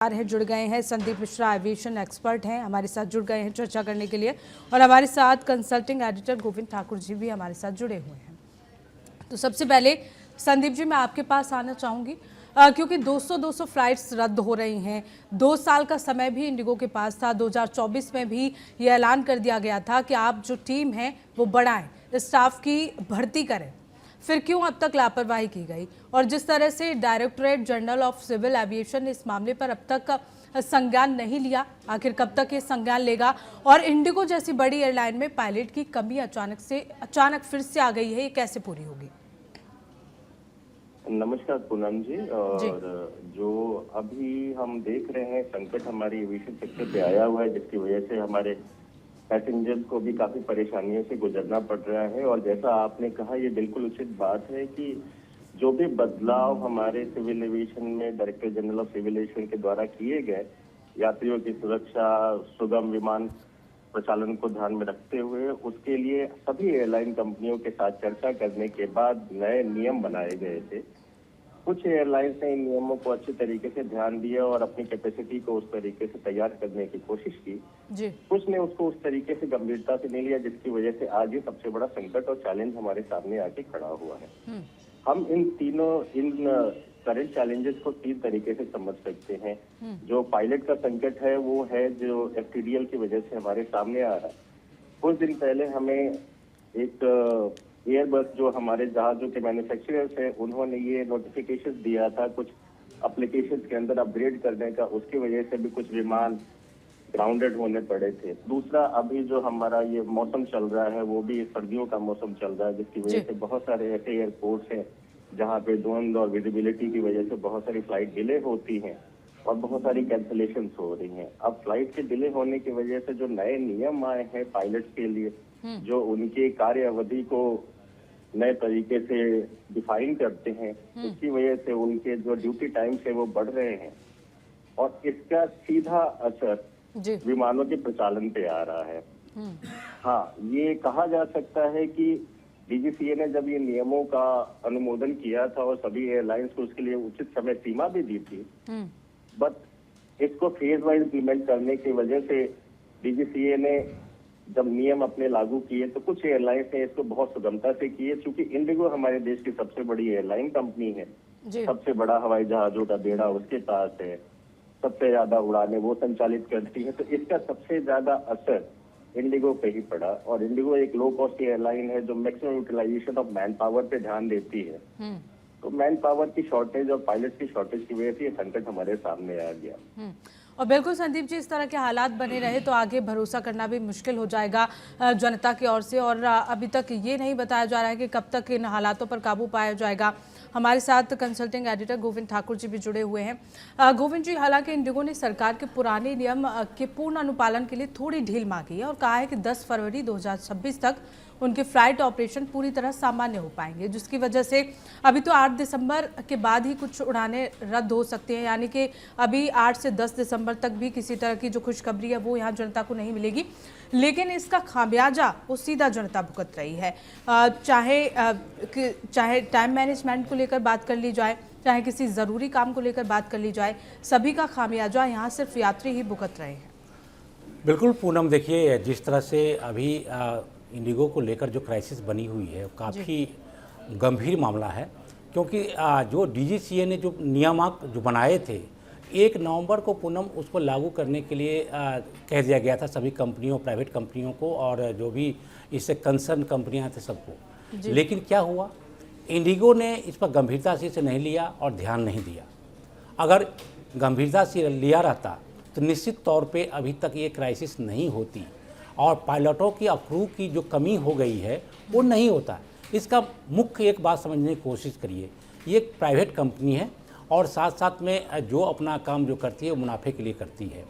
है जुड़ गए हैं। संदीप मिश्रा एविएशन एक्सपर्ट हैं, हमारे साथ जुड़ गए हैं चर्चा करने के लिए। और हमारे साथ कंसल्टिंग एडिटर गोविंद ठाकुर जी भी हमारे साथ जुड़े हुए हैं। तो सबसे पहले संदीप जी, मैं आपके पास आना चाहूँगी क्योंकि 200 फ्लाइट्स रद्द हो रही हैं। 2 साल का समय भी इंडिगो के पास था। 2024 में भी ये ऐलान कर दिया गया था कि आप जो टीम है वो बढ़ाएं, स्टाफ की भर्ती करें। फिर क्यों अब तक लापरवाही की गई? और जिस तरह से directorate general of civil aviation ने इस मामले पर अब तक संज्ञान नहीं लिया, आखिर कब तक ये संज्ञान लेगा? और इंडिगो जैसी बड़ी एयरलाइन में पायलट की कमी अचानक फिर से आ गई है, ये कैसे पूरी होगी? नमस्कार पूनम जी। और जो अभी हम देख रहे हैं संकट हमारी एविएशन सेक्टर पे आया हुआ है, जिसकी वजह से हमारे पैसेंजर्स को भी काफी परेशानियों से गुजरना पड़ रहा है। और जैसा आपने कहा, ये बिल्कुल उचित बात है कि जो भी बदलाव हमारे सिविल एविएशन में director general of civil aviation के द्वारा किए गए, यात्रियों की सुरक्षा, सुगम विमान प्रचालन को ध्यान में रखते हुए, उसके लिए सभी एयरलाइन कंपनियों के साथ चर्चा करने के बाद नए नियम बनाए गए थे। कुछ एयरलाइंस ने इन नियमों को अच्छे तरीके से ध्यान दिया और अपनी कैपेसिटी को उस तरीके से तैयार करने की कोशिश की जी। कुछ ने उसको उस तरीके से गंभीरता से नहीं लिया, जिसकी वजह से आज ये सबसे बड़ा संकट और चैलेंज हमारे सामने आके खड़ा हुआ है। हम इन करंट चैलेंजेस को 3 तरीके से समझ सकते हैं। जो पायलट का संकट है वो है जो एफटीडीएल की वजह से हमारे सामने आ रहा है। कुछ दिन पहले हमें एक एयरबस, जो हमारे जहाजों के मैन्युफैक्चरर्स हैं, उन्होंने ये नोटिफिकेशन दिया था कुछ एप्लीकेशंस के अंदर अपग्रेड करने का, उसकी वजह से भी कुछ विमान ग्राउंडेड होने पड़े थे। दूसरा, अभी जो हमारा ये मौसम चल रहा है वो भी सर्दियों का मौसम चल रहा है, जिसकी वजह से बहुत सारे ऐसे एयरपोर्ट्स हैं जहाँ पे धुंध और विजिबिलिटी की वजह से बहुत सारी फ्लाइट डिले होती हैं और बहुत सारी कैंसिलेशन हो रही हैं। अब फ्लाइट के डिले होने की वजह से जो नए नियम आए हैं पायलट के लिए, जो उनके कार्य अवधि को नए तरीके से डिफाइन करते हैं, उसकी वजह से उनके जो ड्यूटी टाइम है वो बढ़ रहे हैं और इसका सीधा असर विमानों के प्रचालन पे आ रहा है। हाँ, ये कहा जा सकता है कि डीजीसीए ने जब ये नियमों का अनुमोदन किया था और सभी एयरलाइंस को उसके लिए उचित समय सीमा भी दी थी, बट इसको फेज वाइज इम्प्लीमेंट करने की वजह से डीजीसीए ने जब नियम अपने लागू किए तो कुछ एयरलाइंस ने इसको बहुत सुगमता से किए। चूंकि इंडिगो हमारे देश की सबसे बड़ी एयरलाइन कंपनी है, सबसे बड़ा हवाई जहाजों का बेड़ा उसके पास है, सबसे ज्यादा उड़ानें वो संचालित करती है, तो इसका सबसे ज्यादा असर इंडिगो पे ही पड़ा। और इंडिगो एक लो कॉस्ट एयरलाइन है जो maximum utilization of manpower पे ध्यान देती है। तो मैन पावर की शॉर्टेज और पायलट की शॉर्टेज की वजह से ये संकट हमारे सामने आ गया। और बिल्कुल संदीप जी, इस तरह के हालात बने रहे तो आगे भरोसा करना भी मुश्किल हो जाएगा जनता की ओर से। और अभी तक ये नहीं बताया जा रहा है कि कब तक इन हालातों पर काबू पाया जाएगा। हमारे साथ कंसल्टिंग एडिटर गोविंद ठाकुर जी भी जुड़े हुए हैं। गोविंद जी, हालांकि इंडिगो ने सरकार के पुराने नियम के पूर्ण अनुपालन के लिए थोड़ी ढील मांगी है और कहा है कि 10 फरवरी 2026 तक उनके फ्लाइट ऑपरेशन पूरी तरह सामान्य हो पाएंगे, जिसकी वजह से अभी तो 8 दिसंबर के बाद ही कुछ उड़ानें रद्द हो सकती हैं। यानी कि अभी 8 से 10 दिसंबर तक भी किसी तरह की जो खुशखबरी है वो यहाँ जनता को नहीं मिलेगी, लेकिन इसका खामियाजा वो सीधा जनता भुगत रही है। चाहे टाइम मैनेजमेंट को लेकर बात कर ली जाए, चाहे किसी ज़रूरी काम को लेकर बात कर ली जाए, सभी का खामियाजा यहाँ सिर्फ यात्री ही भुगत रहे हैं। बिल्कुल पूनम, देखिए जिस तरह से अभी इंडिगो को लेकर जो क्राइसिस बनी हुई है काफ़ी गंभीर मामला है, क्योंकि जो डीजीसीए ने जो नियामक जो बनाए थे 1 नवंबर को पूनम उसको लागू करने के लिए कह दिया गया था सभी कंपनियों, प्राइवेट कंपनियों को और जो भी इससे कंसर्न कंपनियां थे सबको। लेकिन क्या हुआ, इंडिगो ने इस पर गंभीरता से इसे नहीं लिया और ध्यान नहीं दिया। अगर गंभीरता से लिया रहता तो निश्चित तौर पे अभी तक ये क्राइसिस नहीं होती और पायलटों की अप्रूव की जो कमी हो गई है वो नहीं होता। इसका मुख्य एक बात समझने की कोशिश करिए, ये एक प्राइवेट कंपनी है और साथ साथ में जो अपना काम जो करती है वो मुनाफे के लिए करती है।